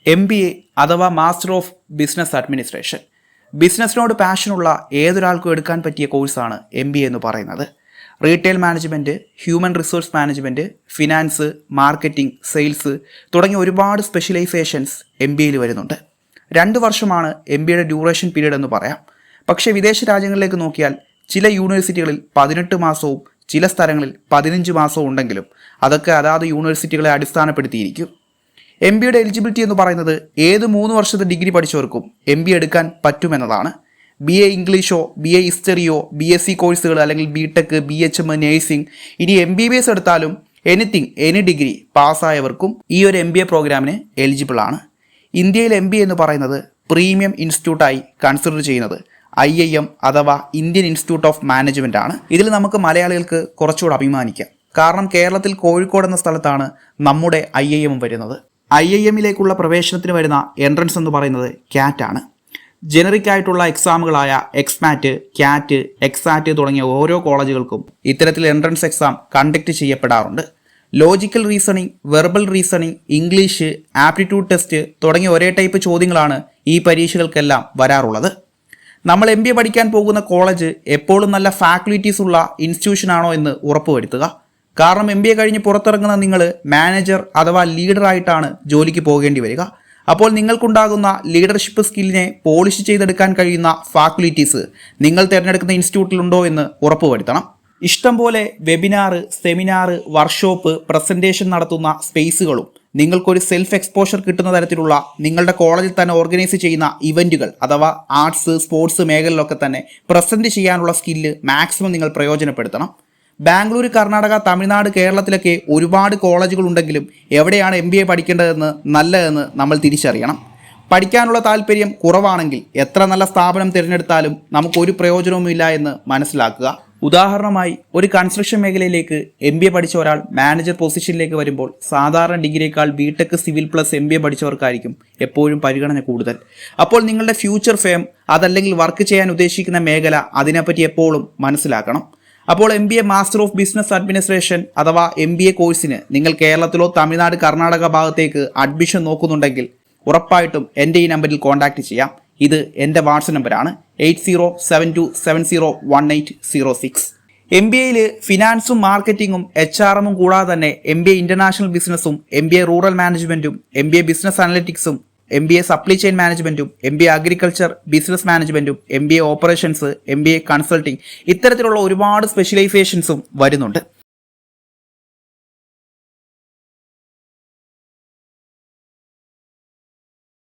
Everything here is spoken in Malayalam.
MBA അഥവാ മാസ്റ്റർ ഓഫ് ബിസിനസ് അഡ്മിനിസ്ട്രേഷൻ. ബിസിനസ്സിനോട് പാഷനുള്ള ഏതൊരാൾക്കും എടുക്കാൻ പറ്റിയ കോഴ്സാണ് MBA എന്ന് പറയുന്നത്. Retail management, human resource management, finance, marketing, sales തുടങ്ങിയ ഒരുപാട് സ്പെഷ്യലൈസേഷൻസ് MBAയിൽ വരുന്നുണ്ട്. 2 വർഷമാണ് MBAയുടെ ഡ്യൂറേഷൻ പീരീഡ് എന്ന് പറയാം. പക്ഷേ വിദേശ രാജ്യങ്ങളിലേക്ക് നോക്കിയാൽ ചില യൂണിവേഴ്സിറ്റികളിൽ 18 മാസവും ചില സ്ഥലങ്ങളിൽ 15 മാസവും ഉണ്ടെങ്കിലും അതൊക്കെ അതാത് യൂണിവേഴ്സിറ്റികളെ അടിസ്ഥാനപ്പെടുത്തിയിരിക്കും. MBAയുടെ എലിജിബിലിറ്റി എന്ന് പറയുന്നത് ഏത് 3 വർഷത്തെ ഡിഗ്രി പഠിച്ചവർക്കും MBA എടുക്കാൻ പറ്റുമെന്നതാണ്. BA ഇംഗ്ലീഷോ, BA ഹിസ്റ്ററിയോ, BSc കോഴ്സുകൾ അല്ലെങ്കിൽ BTech, BHM, നേഴ്സിംഗ്, ഇനി MBBS എടുത്താലും എനി ഡിഗ്രി പാസ്സായവർക്കും ഈ ഒരു MBA പ്രോഗ്രാമിന് എലിജിബിൾ ആണ്. ഇന്ത്യയിൽ MBA എന്ന് പറയുന്നത് പ്രീമിയം ഇൻസ്റ്റിറ്റ്യൂട്ടായി കൺസിഡർ ചെയ്യുന്നത് IIM അഥവാ ഇന്ത്യൻ ഇൻസ്റ്റിറ്റ്യൂട്ട് ഓഫ് മാനേജ്മെൻ്റ് ആണ്. ഇതിൽ നമുക്ക് മലയാളികൾക്ക് കുറച്ചുകൂടെ അഭിമാനിക്കാം. കാരണം കേരളത്തിൽ കോഴിക്കോട് എന്ന സ്ഥലത്താണ് നമ്മുടെ IIM വരുന്നത്. IIM-ലേക്കുള്ള പ്രവേശനത്തിന് വരുന്ന എൻട്രൻസ് എന്ന് പറയുന്നത് CAT ആണ്. ജനറിക് ആയിട്ടുള്ള എക്സാമുകളായ എക്സ്മാറ്റ്, CAT, എക്സാറ്റ് തുടങ്ങിയ ഓരോ കോളേജുകൾക്കും ഇത്തരത്തിൽ എൻട്രൻസ് എക്സാം കണ്ടക്ട് ചെയ്യപ്പെടാറുണ്ട്. Logical reasoning, verbal reasoning, English, aptitude test തുടങ്ങിയ ഒരേ ടൈപ്പ് ചോദ്യങ്ങളാണ് ഈ പരീക്ഷകൾക്കെല്ലാം വരാറുള്ളത്. നമ്മൾ MBA പഠിക്കാൻ പോകുന്ന കോളേജ് എപ്പോഴും നല്ല ഫാക്കൽറ്റീസ് ഉള്ള ഇൻസ്റ്റിറ്റ്യൂഷനാണോ എന്ന് ഉറപ്പുവരുത്തുക. കാരണം MBA കഴിഞ്ഞ് പുറത്തിറങ്ങുന്ന നിങ്ങൾ മാനേജർ അഥവാ ലീഡറായിട്ടാണ് ജോലിക്ക് പോകേണ്ടി വരിക. അപ്പോൾ നിങ്ങൾക്കുണ്ടാകുന്ന ലീഡർഷിപ്പ് സ്കില്ലിനെ പോളിഷ് ചെയ്തെടുക്കാൻ കഴിയുന്ന ഫാക്കൽറ്റീസ് നിങ്ങൾ തിരഞ്ഞെടുക്കുന്ന ഇൻസ്റ്റിറ്റ്യൂട്ടിലുണ്ടോ എന്ന് ഉറപ്പുവരുത്തണം. ഇഷ്ടംപോലെ വെബിനാർ, സെമിനാർ, വർക്ക്ഷോപ്പ്, പ്രസൻറ്റേഷൻ നടത്തുന്ന സ്പേസുകളും നിങ്ങൾക്കൊരു സെൽഫ് എക്സ്പോഷർ കിട്ടുന്ന തരത്തിലുള്ള നിങ്ങളുടെ കോളേജിൽ തന്നെ ഓർഗനൈസ് ചെയ്യുന്ന ഇവൻറ്റുകൾ അഥവാ ആർട്സ്, സ്പോർട്സ് മേഖലയിലൊക്കെ തന്നെ പ്രസൻറ്റ് ചെയ്യാനുള്ള സ്കില്ല് മാക്സിമം നിങ്ങൾ പ്രയോജനപ്പെടുത്തണം. ബാംഗ്ലൂർ, കർണാടക, തമിഴ്നാട്, കേരളത്തിലൊക്കെ ഒരുപാട് കോളേജുകൾ ഉണ്ടെങ്കിലും എവിടെയാണ് MBA പഠിക്കേണ്ടതെന്ന് നല്ലതെന്ന് നമ്മൾ തിരിച്ചറിയണം. പഠിക്കാനുള്ള താല്പര്യം കുറവാണെങ്കിൽ എത്ര നല്ല സ്ഥാപനം തിരഞ്ഞെടുത്താലും നമുക്കൊരു പ്രയോജനവുമില്ല എന്ന് മനസ്സിലാക്കുക. ഉദാഹരണമായി ഒരു കൺസ്ട്രക്ഷൻ മേഖലയിലേക്ക് MBA പഠിച്ച ഒരാൾ മാനേജർ പൊസിഷനിലേക്ക് വരുമ്പോൾ സാധാരണ ഡിഗ്രിയേക്കാൾ BTech സിവിൽ പ്ലസ് MBA പഠിച്ചവർക്കായിരിക്കും എപ്പോഴും പരിഗണന കൂടുതൽ. അപ്പോൾ നിങ്ങളുടെ ഫ്യൂച്ചർ ഫേം അതല്ലെങ്കിൽ വർക്ക് ചെയ്യാൻ ഉദ്ദേശിക്കുന്ന മേഖല അതിനെപ്പറ്റി എപ്പോഴും മനസ്സിലാക്കണം. അപ്പോൾ MBA master of business administration അഥവാ MBA കോഴ്സിന് നിങ്ങൾ കേരളത്തിലോ തമിഴ്നാട്, കർണാടക ഭാഗത്തേക്ക് അഡ്മിഷൻ നോക്കുന്നുണ്ടെങ്കിൽ ഉറപ്പായിട്ടും എൻ്റെ ഈ നമ്പറിൽ കോൺടാക്റ്റ് ചെയ്യാം. ഇത് എൻ്റെ വാട്സ്ആപ്പ് നമ്പറാണ് 8072701806. MBAയിൽ ഫിനാൻസും മാർക്കറ്റിങ്ങും HRM കൂടാതെ തന്നെ MBA ഇൻ്റർനാഷണൽ ബിസിനസ്സും, MBA റൂറൽ മാനേജ്മെൻറ്റും, MBA ബിസിനസ് അനലിറ്റിക്സും, MBA സപ്ലൈ ചെയിൻ മാനേജ്മെൻറ്റും, MBA അഗ്രികൾച്ചർ ബിസിനസ് മാനേജ്മെൻറ്റും, MBA ഓപ്പറേഷൻസ്, MBA കൺസൾട്ടിംഗ് ഇത്തരത്തിലുള്ള ഒരുപാട് സ്പെഷ്യലൈസേഷൻസും വരുന്നുണ്ട്.